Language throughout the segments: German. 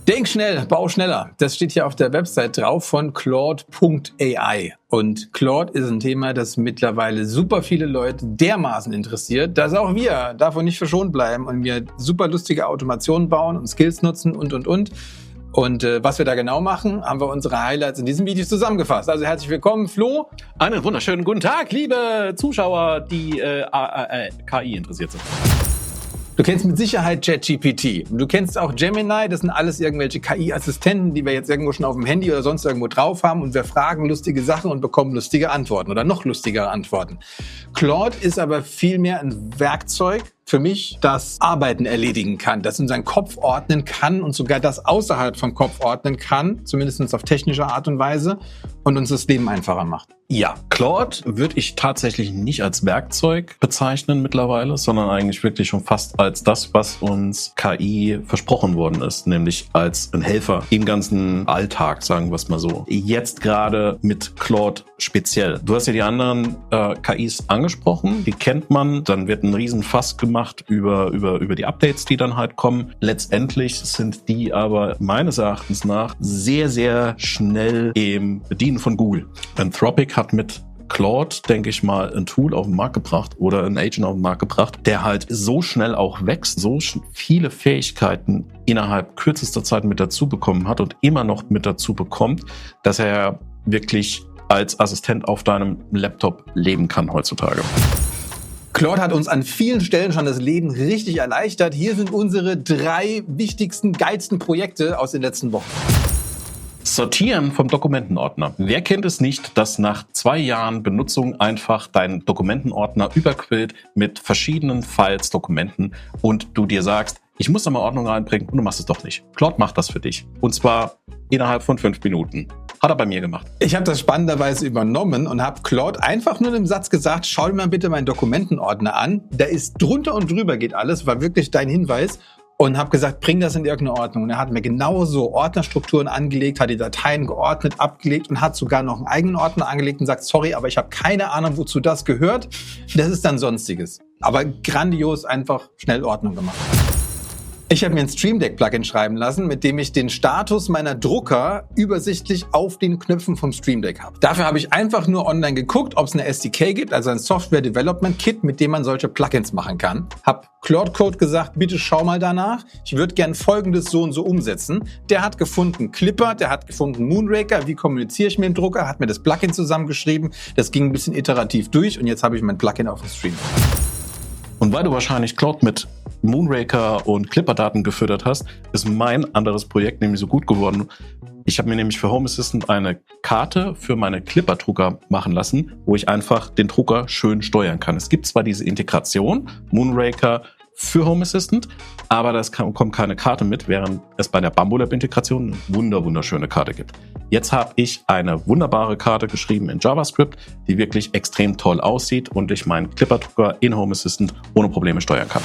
Denk schnell, bau schneller. Das steht hier auf der Website drauf von Claude.ai. Und Claude ist ein Thema, das mittlerweile super viele Leute dermaßen interessiert, dass auch wir davon nicht verschont bleiben und wir super lustige Automationen bauen und Skills nutzen und. Und was wir da genau machen, haben wir unsere Highlights in diesem Video zusammengefasst. Also herzlich willkommen, Flo. Einen wunderschönen guten Tag, liebe Zuschauer, die KI interessiert sind. Du kennst mit Sicherheit ChatGPT. Du kennst auch Gemini. Das sind alles irgendwelche KI-Assistenten, die wir jetzt irgendwo schon auf dem Handy oder sonst irgendwo drauf haben. Und wir fragen lustige Sachen und bekommen lustige Antworten oder noch lustigere Antworten. Claude ist aber vielmehr ein Werkzeug für mich, das Arbeiten erledigen kann, das in seinen Kopf ordnen kann und sogar das außerhalb vom Kopf ordnen kann, zumindest auf technische Art und Weise, und uns das Leben einfacher macht. Ja, Claude würde ich tatsächlich nicht als Werkzeug bezeichnen mittlerweile, sondern eigentlich wirklich schon fast als das, was uns KI versprochen worden ist, nämlich als ein Helfer im ganzen Alltag, sagen wir es mal so. Jetzt gerade mit Claude speziell. Du hast ja die anderen KIs angesprochen, die kennt man, dann wird ein Riesenfass gemacht über die Updates, die dann halt kommen. Letztendlich sind die aber meines Erachtens nach sehr, sehr schnell im Bedienen von Google. Anthropic hat mit Claude, denke ich mal, ein Tool auf den Markt gebracht oder ein Agent auf den Markt gebracht, der halt so schnell auch wächst, so viele Fähigkeiten innerhalb kürzester Zeit mit dazu bekommen hat und immer noch mit dazu bekommt, dass er wirklich als Assistent auf deinem Laptop leben kann heutzutage. Claude hat uns an vielen Stellen schon das Leben richtig erleichtert. Hier sind unsere 3 wichtigsten, geilsten Projekte aus den letzten Wochen. Sortieren vom Dokumentenordner. Wer kennt es nicht, dass nach 2 Jahren Benutzung einfach dein Dokumentenordner überquillt mit verschiedenen Files, Dokumenten und du dir sagst, ich muss da mal Ordnung reinbringen und du machst es doch nicht. Claude macht das für dich. Und zwar innerhalb von 5 Minuten. Hat er bei mir gemacht. Ich habe das spannenderweise übernommen und habe Claude einfach nur in einem Satz gesagt, schau dir mal bitte meinen Dokumentenordner an. Da ist drunter und drüber geht alles, war wirklich dein Hinweis. Und habe gesagt, bring das in irgendeine Ordnung. Und er hat mir genauso Ordnerstrukturen angelegt, hat die Dateien geordnet, abgelegt und hat sogar noch einen eigenen Ordner angelegt und sagt, sorry, aber ich habe keine Ahnung, wozu das gehört. Das ist dann Sonstiges. Aber grandios einfach schnell Ordnung gemacht. Ich habe mir ein Stream Deck Plugin schreiben lassen, mit dem ich den Status meiner Drucker übersichtlich auf den Knöpfen vom Stream Deck habe. Dafür habe ich einfach nur online geguckt, ob es eine SDK gibt, also ein Software Development Kit, mit dem man solche Plugins machen kann. Hab Claude Code gesagt, bitte schau mal danach. Ich würde gern Folgendes so und so umsetzen. Der hat gefunden Clipper, der hat gefunden Moonraker. Wie kommuniziere ich mit dem Drucker? Hat mir das Plugin zusammengeschrieben. Das ging ein bisschen iterativ durch und jetzt habe ich mein Plugin auf dem Stream. Und weil du wahrscheinlich Claude mit Moonraker und Clipper-Daten gefüttert hast, ist mein anderes Projekt nämlich so gut geworden. Ich habe mir nämlich für Home Assistant eine Karte für meine Clipper-Drucker machen lassen, wo ich einfach den Drucker schön steuern kann. Es gibt zwar diese Integration, Moonraker für Home Assistant, aber da kommt keine Karte mit, während es bei der Bambulab-Integration eine wunderschöne Karte gibt. Jetzt habe ich eine wunderbare Karte geschrieben in JavaScript, die wirklich extrem toll aussieht und ich meinen Clipper-Drucker in Home Assistant ohne Probleme steuern kann.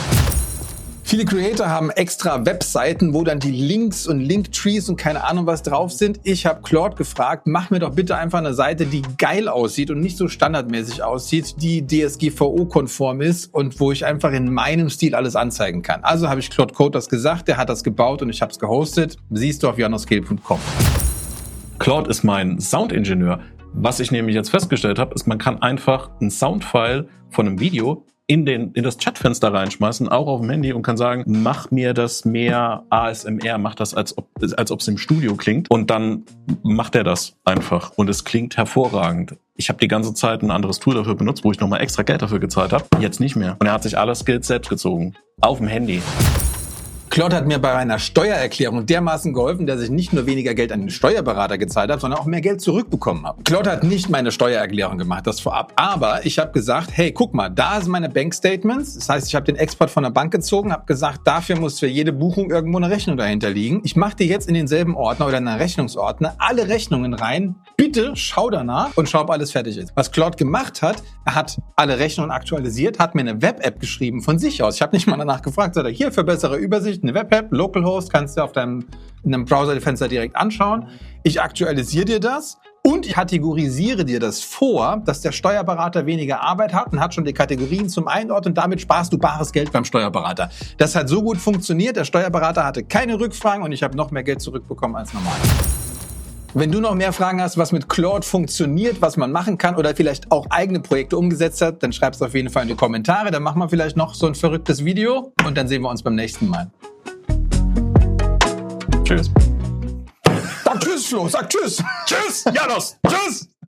Viele Creator haben extra Webseiten, wo dann die Links und Linktrees und keine Ahnung was drauf sind. Ich habe Claude gefragt, mach mir doch bitte einfach eine Seite, die geil aussieht und nicht so standardmäßig aussieht, die DSGVO-konform ist und wo ich einfach in meinem Stil alles anzeigen kann. Also habe ich Claude Code das gesagt, der hat das gebaut und ich habe es gehostet. Siehst du auf janoscale.com. Claude ist mein Soundingenieur. Was ich nämlich jetzt festgestellt habe, ist, man kann einfach ein Soundfile von einem Video in das Chatfenster reinschmeißen, auch auf dem Handy, und kann sagen, mach mir das mehr ASMR, mach das, als ob es im Studio klingt. Und dann macht er das einfach. Und es klingt hervorragend. Ich habe die ganze Zeit ein anderes Tool dafür benutzt, wo ich nochmal extra Geld dafür gezahlt habe. Jetzt nicht mehr. Und er hat sich alle Skills selbst gezogen. Auf dem Handy. Claude hat mir bei einer Steuererklärung dermaßen geholfen, dass ich nicht nur weniger Geld an den Steuerberater gezahlt habe, sondern auch mehr Geld zurückbekommen habe. Claude hat nicht meine Steuererklärung gemacht, das vorab. Aber ich habe gesagt, hey, guck mal, da sind meine Bankstatements. Das heißt, ich habe den Export von der Bank gezogen, habe gesagt, dafür muss für jede Buchung irgendwo eine Rechnung dahinter liegen. Ich mache dir jetzt in denselben Ordner oder in einen Rechnungsordner alle Rechnungen rein. Bitte schau danach und schau, ob alles fertig ist. Was Claude gemacht hat, er hat alle Rechnungen aktualisiert, hat mir eine Web-App geschrieben von sich aus. Ich habe nicht mal danach gefragt, sagt er, hier für bessere Übersicht, eine Web-App, Localhost, kannst du in einem Browser-Fenster direkt anschauen. Ich aktualisiere dir das Und ich kategorisiere dir das vor, dass der Steuerberater weniger Arbeit hat und hat schon die Kategorien zum Einordnen. Damit sparst du bares Geld beim Steuerberater. Das hat so gut funktioniert. Der Steuerberater hatte keine Rückfragen und ich habe noch mehr Geld zurückbekommen als normal. Wenn du noch mehr Fragen hast, was mit Claude funktioniert, was man machen kann oder vielleicht auch eigene Projekte umgesetzt hat, dann schreib es auf jeden Fall in die Kommentare. Dann machen wir vielleicht noch so ein verrücktes Video und dann sehen wir uns beim nächsten Mal. Tschüss. Sag tschüss, Flo, sag tschüss. Tschüss, Janos. Tschüss.